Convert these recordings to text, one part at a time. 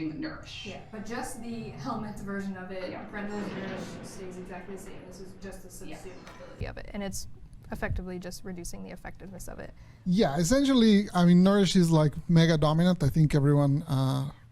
changing Nourish. Yeah, but just the helmet version of it, Yeah. Brenda's Nourish stays exactly the same. This is just the subsume Yeah. ability of it, and it's effectively just reducing the effectiveness of it. Yeah, essentially, I mean, Nourish is like mega dominant. I think everyone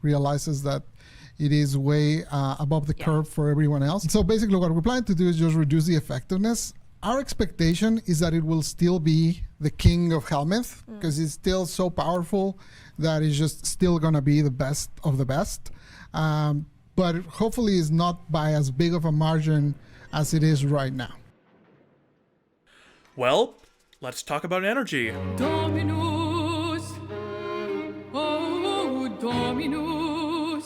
realizes that it is way above the curve for everyone else. So basically what we're planning to do is just reduce the effectiveness. Our expectation is that it will still be the king of Helmuth, because it's still so powerful that it's just still going to be the best of the best. But hopefully it's not by as big of a margin as it is right now. Well, let's talk about energy. Dominus, oh Dominus,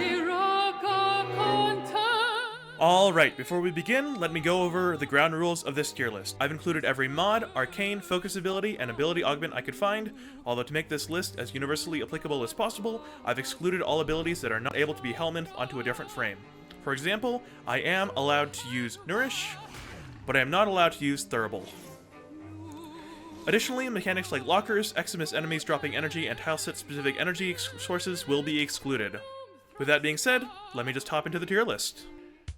Iraca content. Alright, before we begin, let me go over the ground rules of this tier list. I've included every mod, arcane, focus ability, and ability augment I could find, although to make this list as universally applicable as possible, I've excluded all abilities that are not able to be helmet onto a different frame. For example, I am allowed to use Nourish, but I am not allowed to use Thurible. Additionally, mechanics like lockers, Eximus enemies dropping energy, and tileset-specific energy sources will be excluded. With that being said, let me just hop into the tier list.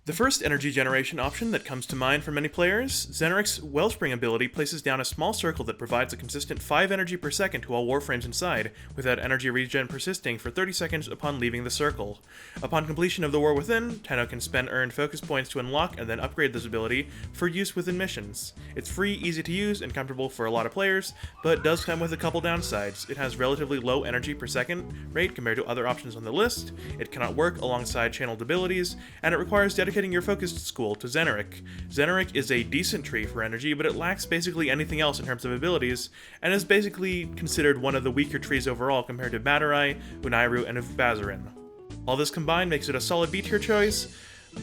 The first energy generation option that comes to mind for many players, Zenurik's Wellspring ability places down a small circle that provides a consistent 5 energy per second to all Warframes inside, with that energy regen persisting for 30 seconds upon leaving the circle. Upon completion of the War Within, Tenno can spend earned focus points to unlock and then upgrade this ability for use within missions. It's free, easy to use, and comfortable for a lot of players, but does come with a couple downsides. It has relatively low energy per second rate compared to other options on the list, it cannot work alongside channeled abilities, and it requires dedicating your focused school to Zenurik. Zenurik is a decent tree for energy, but it lacks basically anything else in terms of abilities, and is basically considered one of the weaker trees overall compared to Madarai, Unairu, and Bazarin. All this combined makes it a solid B tier choice,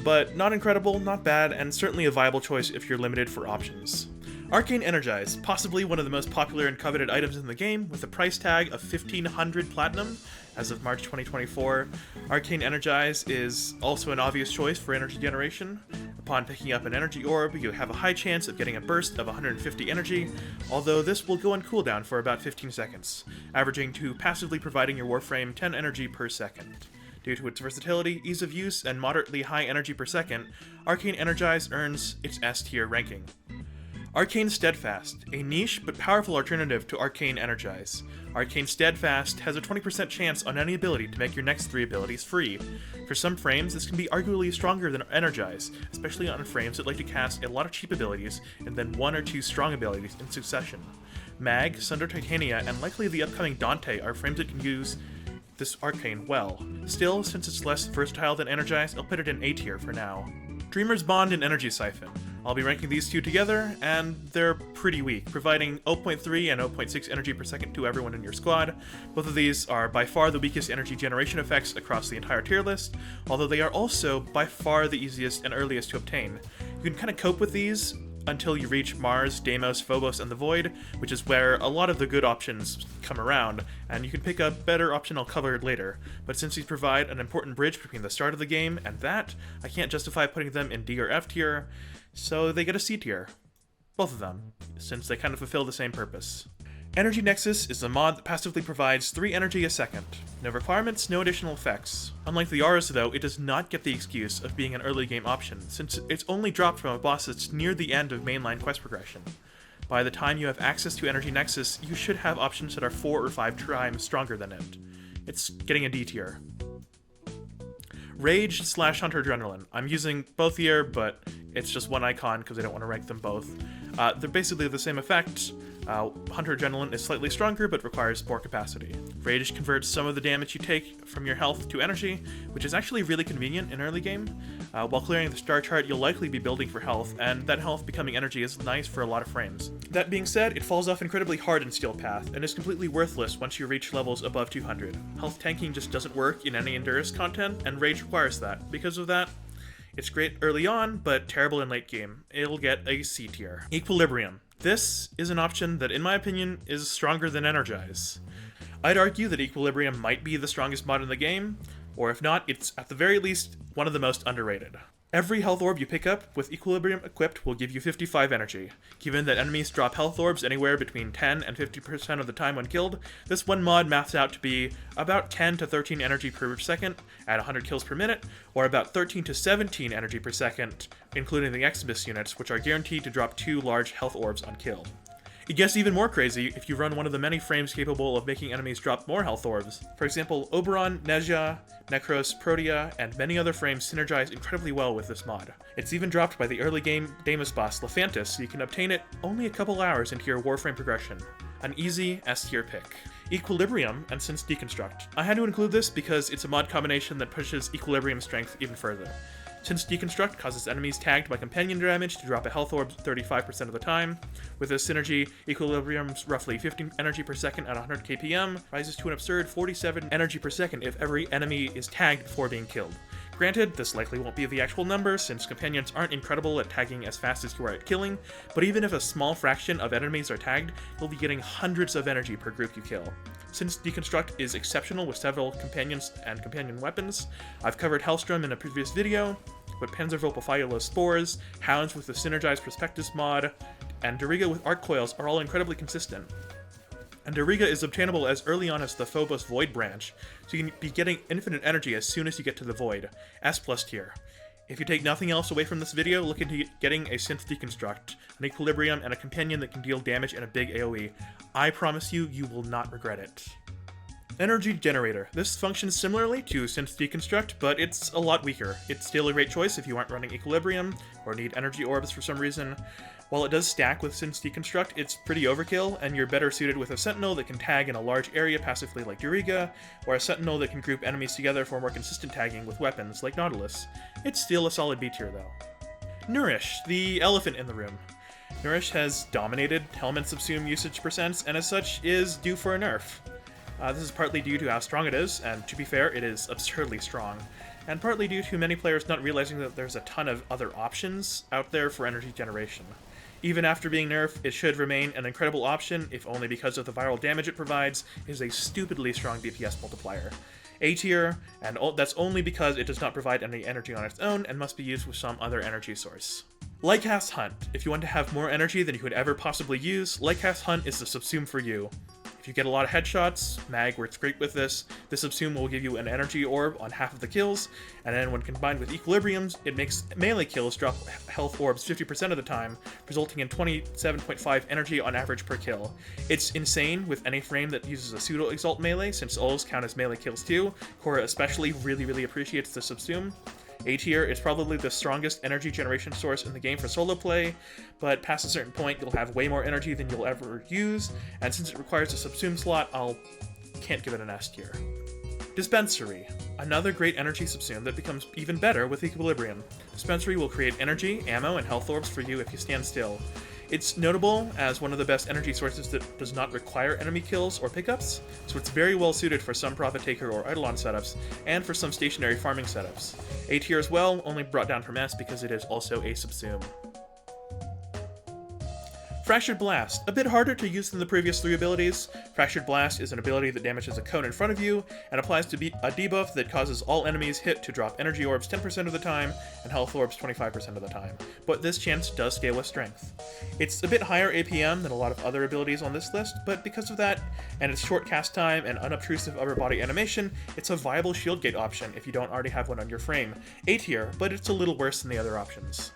but not incredible, not bad, and certainly a viable choice if you're limited for options. Arcane Energize, possibly one of the most popular and coveted items in the game, with a price tag of 1500 platinum as of March 2024. Arcane Energize is also an obvious choice for energy generation. Upon picking up an energy orb, you have a high chance of getting a burst of 150 energy, although this will go on cooldown for about 15 seconds, averaging to passively providing your Warframe 10 energy per second. Due to its versatility, ease of use, and moderately high energy per second, Arcane Energize earns its S tier ranking. Arcane Steadfast, a niche but powerful alternative to Arcane Energize. Arcane Steadfast has a 20% chance on any ability to make your next 3 abilities free. For some frames, this can be arguably stronger than Energize, especially on frames that like to cast a lot of cheap abilities and then 1 or 2 strong abilities in succession. Mag, Sunder Titania, and likely the upcoming Dante are frames that can use this arcane well. Still, since it's less versatile than Energize, I'll put it in A tier for now. Dreamer's Bond and Energy Siphon. I'll be ranking these two together, and they're pretty weak, providing 0.3 and 0.6 energy per second to everyone in your squad. Both of these are by far the weakest energy generation effects across the entire tier list, although they are also by far the easiest and earliest to obtain. You can kind of cope with these until you reach Mars, Deimos, Phobos, and the Void, which is where a lot of the good options come around, and you can pick a better option I'll cover later. But since these provide an important bridge between the start of the game and that, I can't justify putting them in D or F tier, so they get a C tier. Both of them, since they kind of fulfill the same purpose. Energy Nexus is a mod that passively provides 3 energy a second. No requirements, no additional effects. Unlike the Auras though, it does not get the excuse of being an early game option, since it's only dropped from a boss that's near the end of mainline quest progression. By the time you have access to Energy Nexus, you should have options that are 4 or 5 times stronger than it. It's getting a D tier. Rage / Hunter Adrenaline. I'm using both here, but it's just one icon because I don't want to rank them both. They're basically the same effect. Hunter Adrenaline is slightly stronger, but requires more capacity. Rage converts some of the damage you take from your health to energy, which is actually really convenient in early game. While clearing the star chart, you'll likely be building for health, and that health becoming energy is nice for a lot of frames. That being said, it falls off incredibly hard in Steel Path, and is completely worthless once you reach levels above 200. Health tanking just doesn't work in any Endurance content, and Rage requires that. Because of that, it's great early on, but terrible in late game. It'll get a C tier. Equilibrium. This is an option that, in my opinion, is stronger than Energize. I'd argue that Equilibrium might be the strongest mod in the game, or if not, it's at the very least one of the most underrated. Every health orb you pick up with Equilibrium equipped will give you 55 energy. Given that enemies drop health orbs anywhere between 10 and 50% of the time when killed, this one mod maths out to be about 10 to 13 energy per second at 100 kills per minute, or about 13 to 17 energy per second, including the Exodus units, which are guaranteed to drop 2 large health orbs on kill. It gets even more crazy if you run one of the many frames capable of making enemies drop more health orbs. For example, Oberon, Nezha, Necros, Protea, and many other frames synergize incredibly well with this mod. It's even dropped by the early game Damus boss Lycath, so you can obtain it only a couple hours into your Warframe progression. An easy S-tier pick. Equilibrium and Sense Deconstruct. I had to include this because it's a mod combination that pushes Equilibrium strength even further. Sense Deconstruct causes enemies tagged by companion damage to drop a health orb 35% of the time. With this synergy, Equilibrium's roughly 15 energy per second at 100 kpm rises to an absurd 47 energy per second if every enemy is tagged before being killed. Granted, this likely won't be the actual number, since companions aren't incredible at tagging as fast as you are at killing, but even if a small fraction of enemies are tagged, you'll be getting hundreds of energy per group you kill. Since Deconstruct is exceptional with several companions and companion weapons, I've covered Hellstrom in a previous video, but Panzervulpophylos Spores, Hounds with the Synergize Prospectus mod, and Doriga with Arc Coils are all incredibly consistent. And Doriga is obtainable as early on as the Phobos Void branch, so you can be getting infinite energy as soon as you get to the Void, S+ tier. If you take nothing else away from this video, look into getting a Synth Deconstruct, an Equilibrium, and a companion that can deal damage in a big AoE. I promise you, you will not regret it. Energy Generator. This functions similarly to Synth Deconstruct, but it's a lot weaker. It's still a great choice if you aren't running Equilibrium, or need energy orbs for some reason. While it does stack with Synth Deconstruct, it's pretty overkill, and you're better suited with a Sentinel that can tag in a large area passively like Doriga, or a Sentinel that can group enemies together for more consistent tagging with weapons like Nautilus. It's still a solid B tier though. Nourish, the elephant in the room. Nourish has dominated Helmet subsume usage percents, and as such is due for a nerf. This is partly due to how strong it is, and to be fair, it is absurdly strong, and partly due to many players not realizing that there's a ton of other options out there for energy generation. Even after being nerfed, it should remain an incredible option, if only because of the viral damage it provides, is a stupidly strong DPS multiplier. A tier, and that's only because it does not provide any energy on its own and must be used with some other energy source. Lycath's Hunt. If you want to have more energy than you could ever possibly use, Lycath's Hunt is the subsume for you. If you get a lot of headshots, Mag works great with this. The subsume will give you an energy orb on half of the kills, and then when combined with Equilibriums, it makes melee kills drop health orbs 50% of the time, resulting in 27.5 energy on average per kill. It's insane with any frame that uses a pseudo-exalt melee, since ults count as melee kills too. Korra especially really appreciates the subsume. A tier is probably the strongest energy generation source in the game for solo play, but past a certain point you'll have way more energy than you'll ever use, and since it requires a subsume slot, can't give it an S tier. Dispensary. Another great energy subsume that becomes even better with Equilibrium. Dispensary will create energy, ammo, and health orbs for you if you stand still. It's notable as one of the best energy sources that does not require enemy kills or pickups, so it's very well suited for some Profit Taker or Eidolon setups, and for some stationary farming setups. A tier as well, only brought down from S because it is also a subsume. Fractured Blast. A bit harder to use than the previous 3 abilities. Fractured Blast is an ability that damages a cone in front of you, and applies to a debuff that causes all enemies hit to drop energy orbs 10% of the time, and health orbs 25% of the time. But this chance does scale with strength. It's a bit higher APM than a lot of other abilities on this list, but because of that, and its short cast time and unobtrusive upper body animation, it's a viable shield gate option if you don't already have one on your frame. A tier, but it's a little worse than the other options.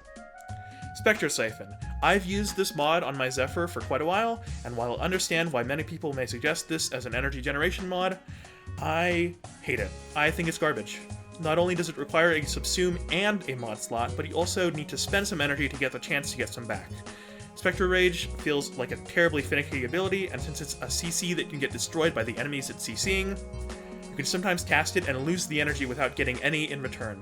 Spectrosiphon. I've used this mod on my Zephyr for quite a while, and while I understand why many people may suggest this as an energy generation mod, I hate it. I think it's garbage. Not only does it require a subsume and a mod slot, but you also need to spend some energy to get the chance to get some back. Spectre Rage feels like a terribly finicky ability, and since it's a CC that can get destroyed by the enemies it's CCing, you can sometimes cast it and lose the energy without getting any in return.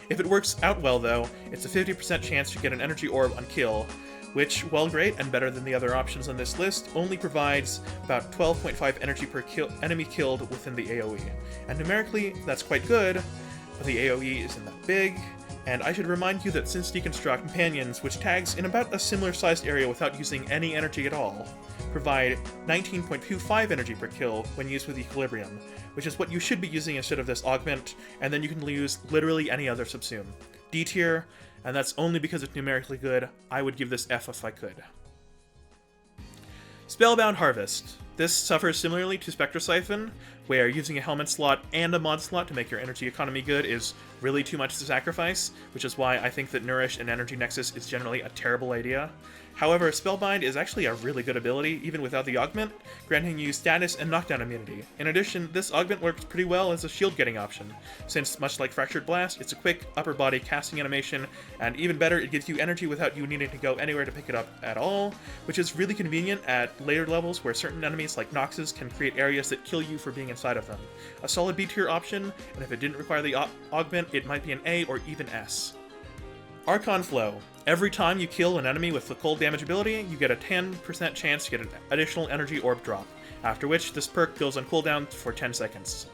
If it works out well though, it's a 50% chance to get an energy orb on kill, which, while great and better than the other options on this list, only provides about 12.5 energy per enemy killed within the AoE. And numerically, that's quite good, but the AoE isn't that big, and I should remind you that since Deconstruct companions, which tags in about a similar sized area without using any energy at all, provide 19.25 energy per kill when used with Equilibrium, which is what you should be using instead of this augment, and then you can use literally any other subsume. D tier, and that's only because it's numerically good. I would give this F if I could. Spellbound Harvest. This suffers similarly to Spectrosiphon, where using a helmet slot and a mod slot to make your energy economy good is really too much to sacrifice, which is why I think that Nourish and Energy Nexus is generally a terrible idea. However, Spellbind is actually a really good ability, even without the augment, granting you status and knockdown immunity. In addition, this augment works pretty well as a shield-getting option, since much like Fractured Blast, it's a quick upper-body casting animation, and even better, it gives you energy without you needing to go anywhere to pick it up at all, which is really convenient at later levels where certain enemies like Noxes can create areas that kill you for being inside of them. A solid B-tier option, and if it didn't require the augment, it might be an A or even S. Archon Flow. Every time you kill an enemy with the cold damage ability, you get a 10% chance to get an additional energy orb drop, after which this perk goes on cooldown for 10 seconds.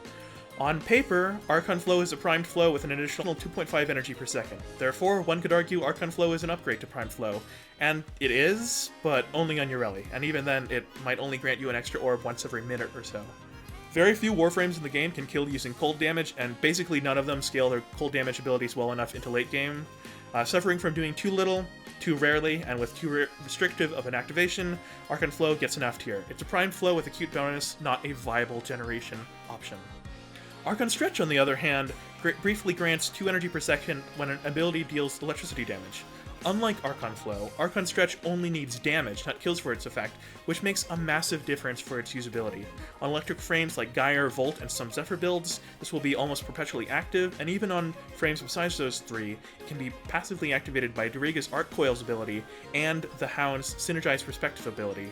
On paper, Archon Flow is a primed flow with an additional 2.5 energy per second. Therefore, one could argue Archon Flow is an upgrade to primed flow, and it is, but only on Ureli, and even then it might only grant you an extra orb once every minute or so. Very few Warframes in the game can kill using cold damage, and basically none of them scale their cold damage abilities well enough into late game. Suffering from doing too little, too rarely, and with too restrictive of an activation, Archon Flow gets an F tier. It's a primed flow with a cute bonus, not a viable generation option. Archon Stretch, on the other hand, briefly grants 2 energy per second when an ability deals electricity damage. Unlike Archon Flow, Archon Stretch only needs damage, not kills for its effect, which makes a massive difference for its usability. On electric frames like Gyre, Volt, and some Zephyr builds, this will be almost perpetually active, and even on frames besides those three, it can be passively activated by Doriga's Arc Coils ability and the Hound's Synergize Perspective ability,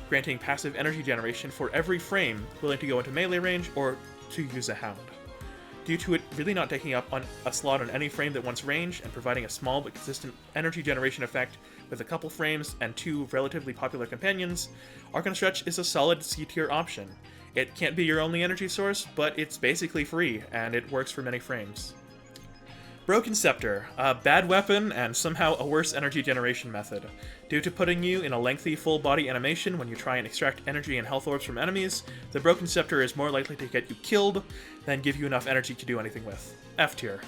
granting passive energy generation for every frame willing to go into melee range or to use a Hound. Due to it really not taking up on a slot on any frame that wants range and providing a small but consistent energy generation effect with a couple frames and 2 relatively popular companions, Archon Stretch is a solid C-tier option. It can't be your only energy source, but it's basically free, and it works for many frames. Broken Scepter, a bad weapon and somehow a worse energy generation method. Due to putting you in a lengthy full body animation when you try and extract energy and health orbs from enemies, the Broken Scepter is more likely to get you killed than give you enough energy to do anything with. F tier.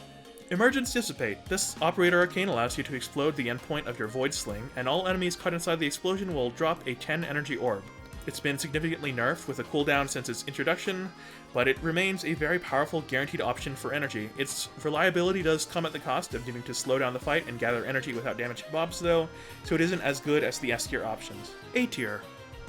Emergence Dissipate. This operator arcane allows you to explode the endpoint of your Void Sling, and all enemies caught inside the explosion will drop a 10 energy orb. It's been significantly nerfed with a cooldown since its introduction, but it remains a very powerful guaranteed option for energy. Its reliability does come at the cost of needing to slow down the fight and gather energy without damaging mobs though, so it isn't as good as the S tier options. A tier.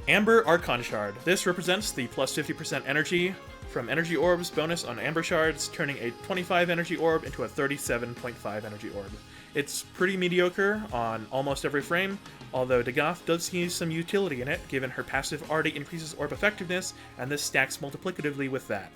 Amber Archon Shard. This represents the plus 50% energy from energy orbs bonus on Amber Shards, turning a 25 energy orb into a 37.5 energy orb. It's pretty mediocre on almost every frame, although Lycath does see some utility in it, given her passive already increases orb effectiveness, and this stacks multiplicatively with that.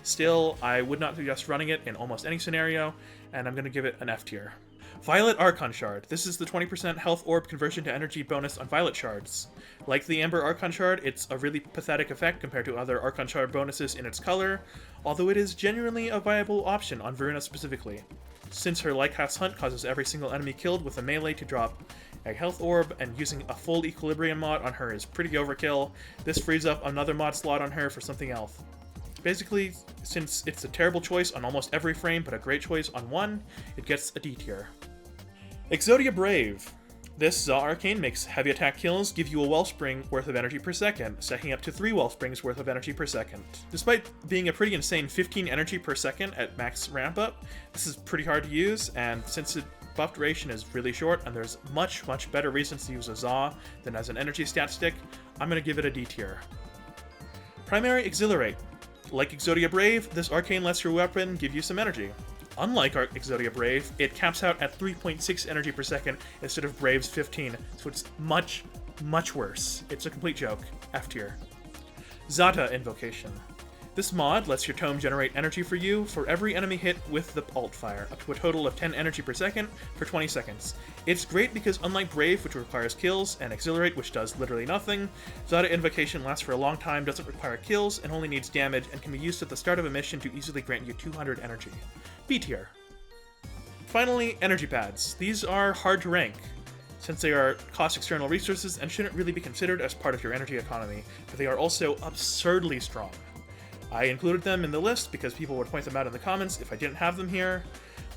Still, I would not suggest running it in almost any scenario, and I'm going to give it an F tier. Violet Archon Shard. This is the 20% health orb conversion to energy bonus on Violet Shards. Like the Amber Archon Shard, it's a really pathetic effect compared to other Archon Shard bonuses in its color, although it is genuinely a viable option on Veruna specifically. Since her Lycath's Hunt causes every single enemy killed with a melee to drop a health orb, and using a full Equilibrium mod on her is pretty overkill, this frees up another mod slot on her for something else. Basically, since it's a terrible choice on almost every frame but a great choice on one, it gets a D tier. Exodia Brave. This Za Arcane makes heavy attack kills give you a Wellspring worth of energy per second, stacking up to 3 Wellsprings worth of energy per second. Despite being a pretty insane 15 energy per second at max ramp up, this is pretty hard to use, and since the buff duration is really short and there's much better reasons to use a Za than as an energy stat stick, I'm going to give it a D tier. Primary Exhilarate. Like Exodia Brave, this arcane lets your weapon give you some energy. Unlike Exodia Brave, it caps out at 3.6 energy per second instead of Brave's 15, so it's much worse. It's a complete joke. F tier. Zata Invocation. This mod lets your tome generate energy for you for every enemy hit with the alt fire, up to a total of 10 energy per second for 20 seconds. It's great because unlike Brave, which requires kills, and Exhilarate, which does literally nothing, Zata Invocation lasts for a long time, doesn't require kills, and only needs damage, and can be used at the start of a mission to easily grant you 200 energy. B tier. Finally, energy pads. These are hard to rank, since they are cost external resources and shouldn't really be considered as part of your energy economy, but they are also absurdly strong. I included them in the list because people would point them out in the comments if I didn't have them here.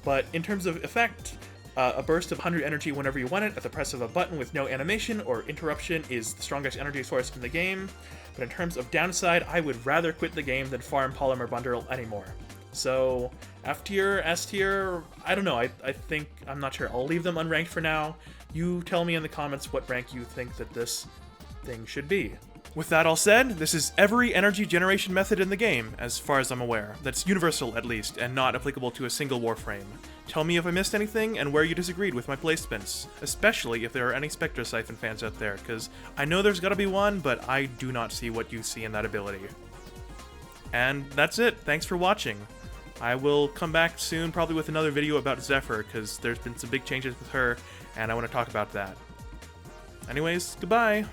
But in terms of effect, a burst of 100 energy whenever you want it at the press of a button with no animation or interruption is the strongest energy source in the game. But in terms of downside, I would rather quit the game than farm Polymer Bundle anymore. So, F tier, S tier, I don't know, I think, I'm not sure. I'll leave them unranked for now. You tell me in the comments what rank you think that this thing should be. With that all said, this is every energy generation method in the game, as far as I'm aware. That's universal, at least, and not applicable to a single Warframe. Tell me if I missed anything and where you disagreed with my placements, especially if there are any Spectrosiphon fans out there, because I know there's gotta be one, but I do not see what you see in that ability. And that's it, thanks for watching. I will come back soon, probably with another video about Zephyr, because there's been some big changes with her, and I want to talk about that. Anyways, goodbye!